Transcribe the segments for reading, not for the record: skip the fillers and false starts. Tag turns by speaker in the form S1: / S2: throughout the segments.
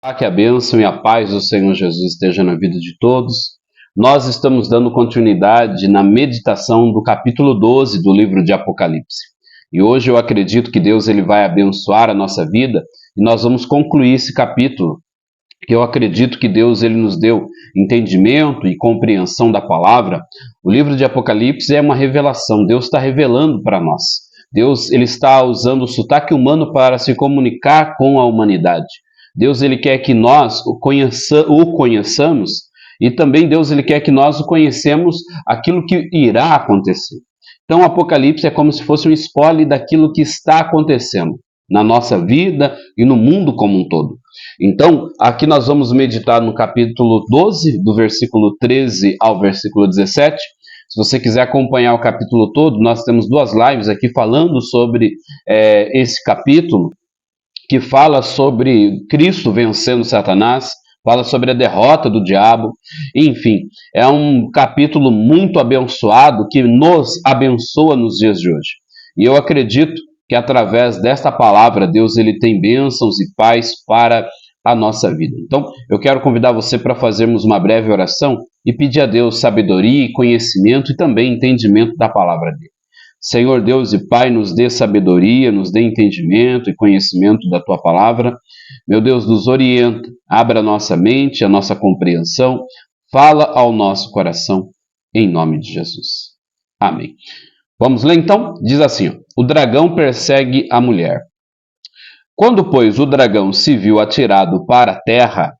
S1: Que a bênção e a paz do Senhor Jesus esteja na vida de todos. Nós estamos dando continuidade na meditação do capítulo 12 do livro de Apocalipse. E hoje eu acredito que Deus ele vai abençoar a nossa vida e nós vamos concluir esse capítulo. Eu acredito que Deus ele nos deu entendimento e compreensão da palavra. O livro de Apocalipse é uma revelação. Deus está revelando para nós. Deus ele está usando o sotaque humano para se comunicar com a humanidade. Deus ele quer que nós o conheçamos e também Deus ele quer que nós o conhecemos aquilo que irá acontecer. Então o Apocalipse é como se fosse um spoiler daquilo que está acontecendo na nossa vida e no mundo como um todo. Então, aqui nós vamos meditar no capítulo 12, do versículo 13 ao versículo 17. Se você quiser acompanhar o capítulo todo, nós temos duas lives aqui falando sobre esse capítulo, que fala sobre Cristo vencendo Satanás, fala sobre a derrota do diabo, enfim, é um capítulo muito abençoado que nos abençoa nos dias de hoje. E eu acredito que através desta palavra Deus ele tem bênçãos e paz para a nossa vida. Então, eu quero convidar você para fazermos uma breve oração e pedir a Deus sabedoria e conhecimento e também entendimento da palavra dele. Senhor Deus e Pai, nos dê sabedoria, nos dê entendimento e conhecimento da Tua palavra. Meu Deus, nos orienta, abra a nossa mente, a nossa compreensão, fala ao nosso coração, em nome de Jesus. Amém. Vamos ler então? Diz assim, o dragão persegue a mulher. Quando, pois, o dragão se viu atirado para a terra,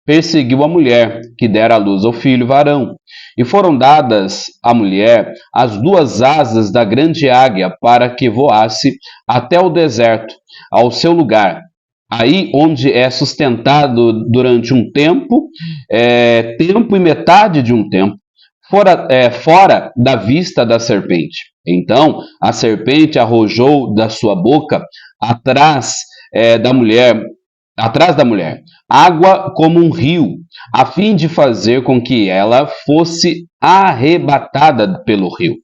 S1: perseguiu a mulher, que dera à luz ao filho varão. E foram dadas à mulher as duas asas da grande águia para que voasse até o deserto, ao seu lugar, aí onde é sustentado durante um tempo, tempo e metade de um tempo, fora da vista da serpente. Então a serpente arrojou da sua boca atrás da mulher, água como um rio, a fim de fazer com que ela fosse arrebatada pelo rio.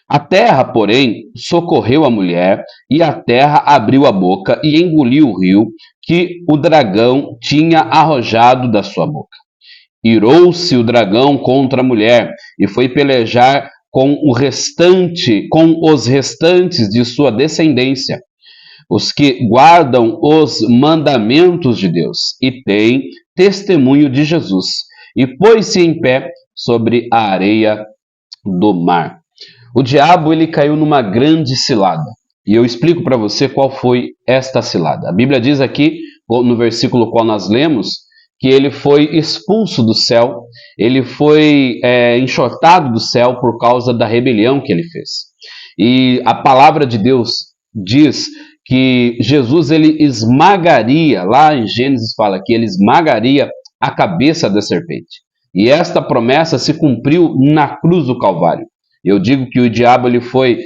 S1: A terra, porém, socorreu a mulher, e a terra abriu a boca e engoliu o rio que o dragão tinha arrojado da sua boca. Irou-se o dragão contra a mulher e foi pelejar com os restantes de sua descendência, os que guardam os mandamentos de Deus e têm testemunho de Jesus, e pôs-se em pé sobre a areia do mar. O diabo ele caiu numa grande cilada, e eu explico para você qual foi esta cilada. A Bíblia diz aqui, no versículo qual nós lemos, que ele foi expulso do céu, ele foi enxotado do céu por causa da rebelião que ele fez. E a palavra de Deus diz que Jesus ele esmagaria, lá em Gênesis fala que ele esmagaria a cabeça da serpente. E esta promessa se cumpriu na cruz do Calvário. Eu digo que o diabo ele foi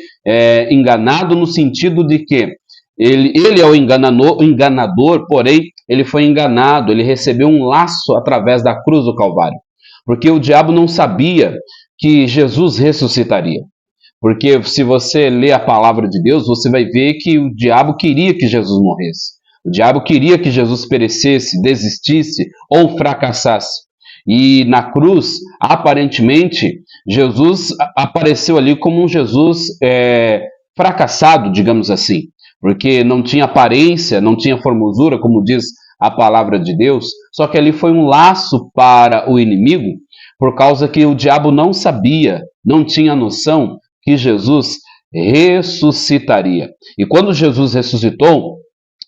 S1: enganado no sentido de que ele é o enganador, porém ele foi enganado, ele recebeu um laço através da cruz do Calvário. Porque o diabo não sabia que Jesus ressuscitaria. Porque se você ler a palavra de Deus, você vai ver que o diabo queria que Jesus morresse. O diabo queria que Jesus perecesse, desistisse ou fracassasse. E na cruz, aparentemente, Jesus apareceu ali como um Jesus fracassado, digamos assim. Porque não tinha aparência, não tinha formosura, como diz a palavra de Deus. Só que ali foi um laço para o inimigo, por causa que o diabo não sabia, não tinha noção que Jesus ressuscitaria. E quando Jesus ressuscitou,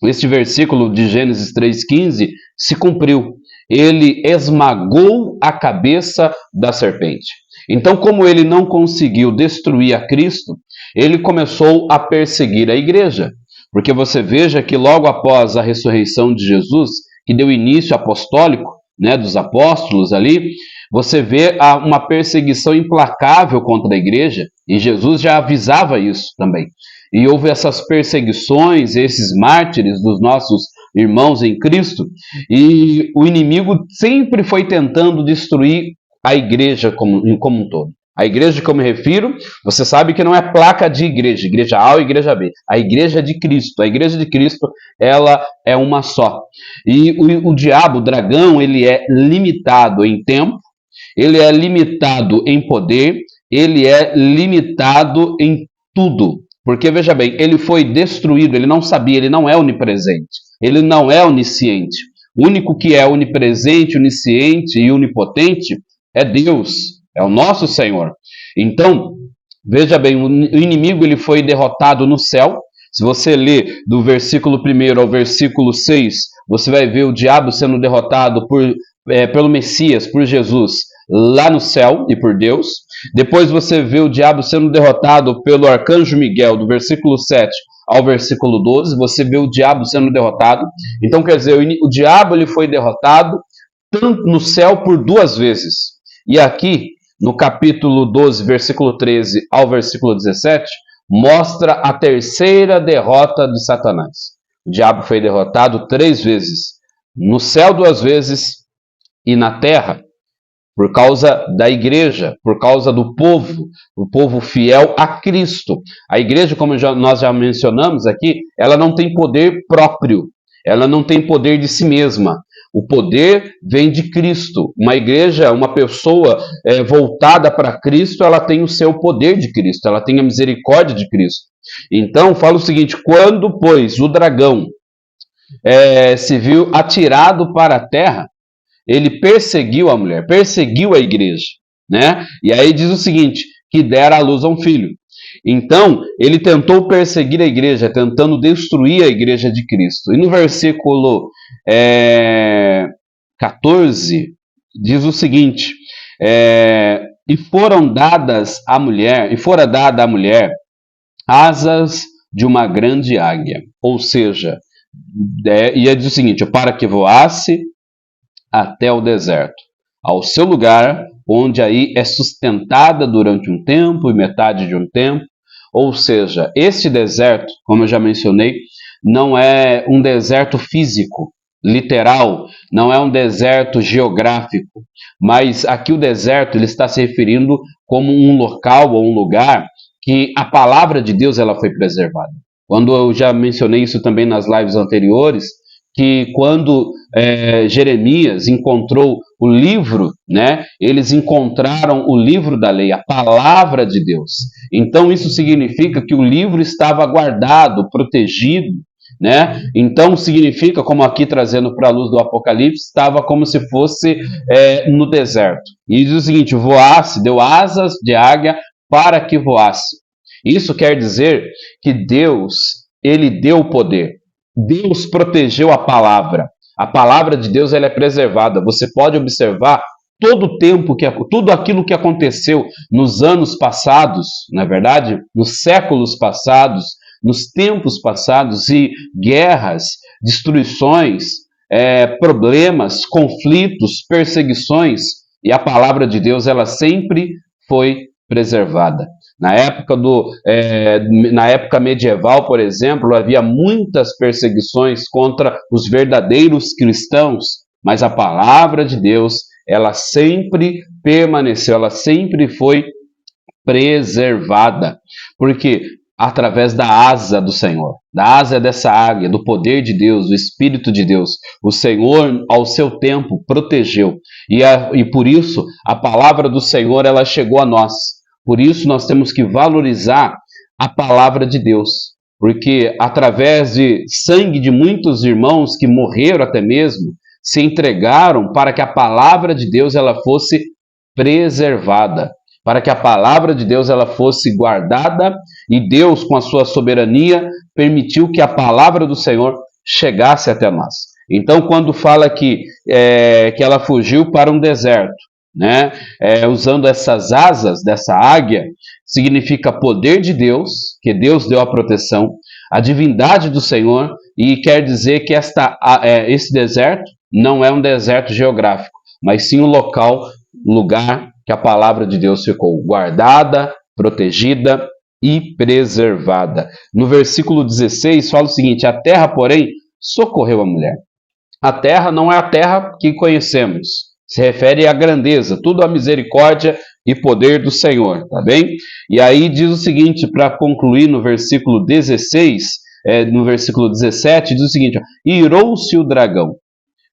S1: este versículo de Gênesis 3,15 se cumpriu. Ele esmagou a cabeça da serpente. Então, como ele não conseguiu destruir a Cristo, ele começou a perseguir a igreja. Porque você veja que logo após a ressurreição de Jesus, que deu início apostólico, dos apóstolos ali, você vê uma perseguição implacável contra a igreja, e Jesus já avisava isso também. E houve essas perseguições, esses mártires dos nossos irmãos em Cristo, e o inimigo sempre foi tentando destruir a igreja como um todo. A igreja que eu me refiro, você sabe que não é placa de igreja, igreja A ou igreja B. A igreja de Cristo. A igreja de Cristo, ela é uma só. E o diabo, o dragão, ele é limitado em tempo, ele é limitado em poder, ele é limitado em tudo. Porque, veja bem, ele foi destruído, ele não sabia, ele não é onipresente, ele não é onisciente. O único que é onipresente, onisciente e onipotente é Deus, é o nosso Senhor. Então, veja bem, o inimigo ele foi derrotado no céu. Se você ler do versículo 1 ao versículo 6, você vai ver o diabo sendo derrotado pelo Messias, por Jesus, lá no céu e por Deus. Depois você vê o diabo sendo derrotado pelo arcanjo Miguel, do versículo 7 ao versículo 12, você vê o diabo sendo derrotado. Então, quer dizer, o diabo ele foi derrotado tanto no céu por 2 vezes. E aqui, no capítulo 12, versículo 13 ao versículo 17, mostra a terceira derrota de Satanás. O diabo foi derrotado 3 vezes. No céu 2 vezes e na terra, por causa da igreja, por causa do povo, o povo fiel a Cristo. A igreja, como nós já mencionamos aqui, ela não tem poder próprio, ela não tem poder de si mesma. O poder vem de Cristo. Uma igreja, uma pessoa voltada para Cristo, ela tem o seu poder de Cristo, ela tem a misericórdia de Cristo. Então, fala o seguinte: quando, pois, o dragão se viu atirado para a terra, ele perseguiu a mulher, perseguiu a igreja, né? E aí diz o seguinte, que dera à luz a um filho. Então, ele tentou perseguir a igreja, tentando destruir a igreja de Cristo. E no versículo 14, diz o seguinte, e fora dada à mulher asas de uma grande águia. Ou seja, ia dizer o seguinte, para que voasse até o deserto, ao seu lugar, onde aí é sustentada durante um tempo e metade de um tempo. Ou seja, este deserto, como eu já mencionei, não é um deserto físico, literal, não é um deserto geográfico, mas aqui o deserto ele está se referindo como um local ou um lugar que a palavra de Deus ela foi preservada. Quando eu já mencionei isso também nas lives anteriores, que quando Jeremias encontrou o livro, né, eles encontraram o livro da lei, a palavra de Deus. Então isso significa que o livro estava guardado, protegido, né? Então significa, como aqui trazendo para a luz do Apocalipse, estava como se fosse no deserto. E diz o seguinte, voasse, deu asas de águia para que voasse. Isso quer dizer que Deus, ele deu o poder. Deus protegeu a palavra. A palavra de Deus ela é preservada. Você pode observar todo o tempo, tudo aquilo que aconteceu nos anos passados, não é verdade? Nos séculos passados, nos tempos passados, e guerras, destruições, problemas, conflitos, perseguições, e a palavra de Deus ela sempre foi preservada. Na época medieval, por exemplo, havia muitas perseguições contra os verdadeiros cristãos, mas a palavra de Deus, ela sempre permaneceu, ela sempre foi preservada, porque através da asa do Senhor, da asa dessa águia, do poder de Deus, do Espírito de Deus, o Senhor, ao seu tempo, protegeu, e por isso a palavra do Senhor, ela chegou a nós. Por isso nós temos que valorizar a palavra de Deus, porque através de sangue de muitos irmãos que morreram até mesmo, se entregaram para que a palavra de Deus ela fosse preservada, para que a palavra de Deus ela fosse guardada, e Deus, com a sua soberania, permitiu que a palavra do Senhor chegasse até nós. Então, quando fala que ela fugiu para um deserto, né? Usando essas asas dessa águia, significa poder de Deus, que Deus deu a proteção, a divindade do Senhor, e quer dizer que esse deserto não é um deserto geográfico, mas sim um lugar que a palavra de Deus ficou guardada, protegida e preservada. No versículo 16 fala o seguinte, a terra, porém, socorreu a mulher. A terra não é a terra que conhecemos, Se refere à grandeza, tudo à misericórdia e poder do Senhor, tá bem? E aí diz o seguinte, para concluir no versículo 16, no versículo 17, diz o seguinte: ó, irou-se o dragão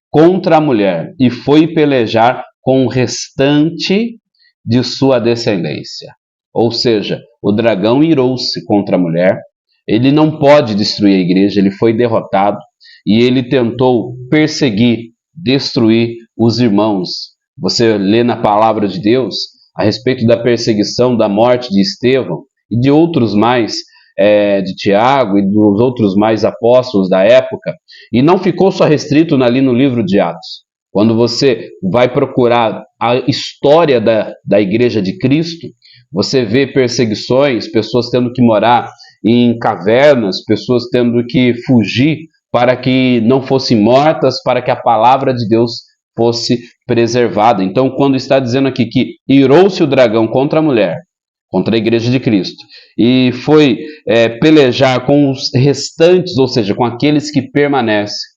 S1: contra a mulher e foi pelejar com o restante de sua descendência. Ou seja, o dragão irou-se contra a mulher, ele não pode destruir a igreja, ele foi derrotado e ele tentou perseguir, destruir os irmãos. Você lê na palavra de Deus a respeito da perseguição, da morte de Estevão e de outros mais, de Tiago e dos outros mais apóstolos da época, e não ficou só restrito ali no livro de Atos. Quando você vai procurar a história da Igreja de Cristo, você vê perseguições, pessoas tendo que morar em cavernas, pessoas tendo que fugir para que não fossem mortas, para que a palavra de Deus fosse preservada. Então, quando está dizendo aqui que irou-se o dragão contra a mulher, contra a igreja de Cristo, e foi pelejar com os restantes, ou seja, com aqueles que permanecem,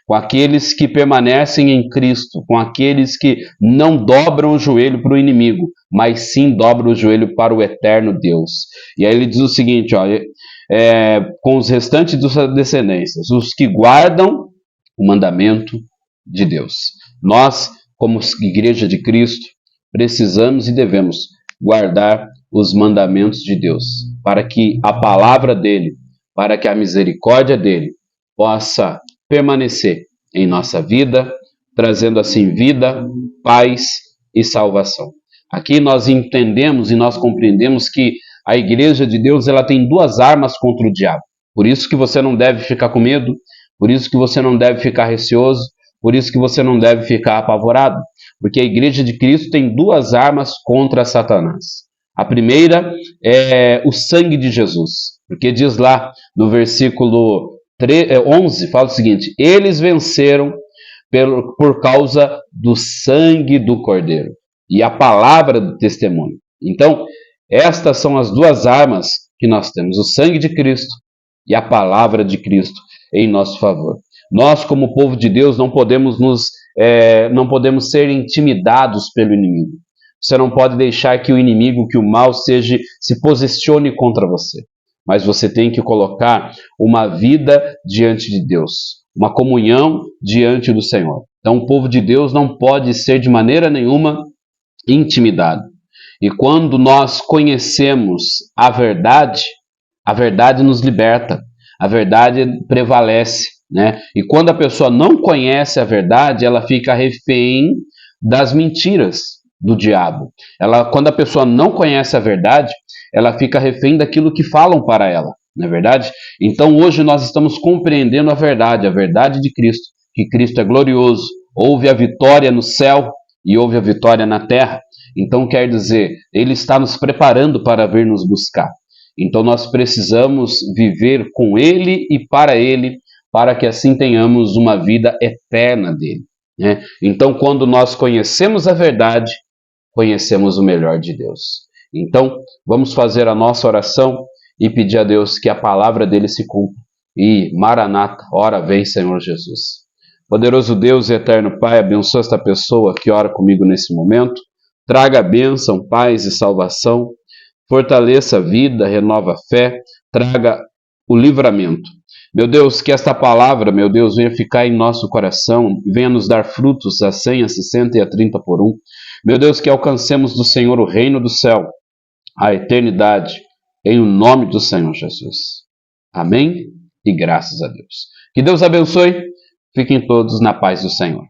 S1: com aqueles que permanecem em Cristo, com aqueles que não dobram o joelho para o inimigo, mas sim dobram o joelho para o eterno Deus. E aí ele diz o seguinte, ó, com os restantes de suas descendências, os que guardam o mandamento de Deus. Nós, como igreja de Cristo, precisamos e devemos guardar os mandamentos de Deus, para que a palavra dele, para que a misericórdia dele possa permanecer em nossa vida, trazendo assim vida, paz e salvação. Aqui nós entendemos e nós compreendemos que a igreja de Deus ela tem duas armas contra o diabo. Por isso que você não deve ficar com medo, por isso que você não deve ficar receoso, por isso que você não deve ficar apavorado, porque a igreja de Cristo tem duas armas contra Satanás. A primeira é o sangue de Jesus, porque diz lá no versículo 11, fala o seguinte: eles venceram por causa do sangue do Cordeiro e a palavra do testemunho. Então, estas são as duas armas que nós temos, o sangue de Cristo e a palavra de Cristo em nosso favor. Nós, como povo de Deus, não podemos ser intimidados pelo inimigo. Você não pode deixar que o inimigo, que o mal se posicione contra você. Mas você tem que colocar uma vida diante de Deus, uma comunhão diante do Senhor. Então, o povo de Deus não pode ser de maneira nenhuma intimidado. E quando nós conhecemos a verdade nos liberta, a verdade prevalece, né? E quando a pessoa não conhece a verdade, ela fica refém das mentiras do diabo. Quando a pessoa não conhece a verdade, ela fica refém daquilo que falam para ela, não é verdade? Então hoje nós estamos compreendendo a verdade de Cristo, que Cristo é glorioso, houve a vitória no céu e houve a vitória na terra. Então quer dizer, Ele está nos preparando para vir nos buscar. Então nós precisamos viver com Ele e para Ele, para que assim tenhamos uma vida eterna dele, né? Então quando nós conhecemos a verdade, conhecemos o melhor de Deus. Então vamos fazer a nossa oração e pedir a Deus que a palavra dele se cumpra. E Maranata, ora vem Senhor Jesus. Poderoso Deus e eterno Pai, abençoa esta pessoa que ora comigo nesse momento. Traga bênção, paz e salvação. Fortaleça a vida, renova a fé, traga o livramento. Meu Deus, que esta palavra, meu Deus, venha ficar em nosso coração, venha nos dar frutos a 100, a 60 e a 30 por um. Meu Deus, que alcancemos do Senhor o reino do céu, a eternidade, em o nome do Senhor Jesus. Amém? E graças a Deus. Que Deus abençoe. Fiquem todos na paz do Senhor.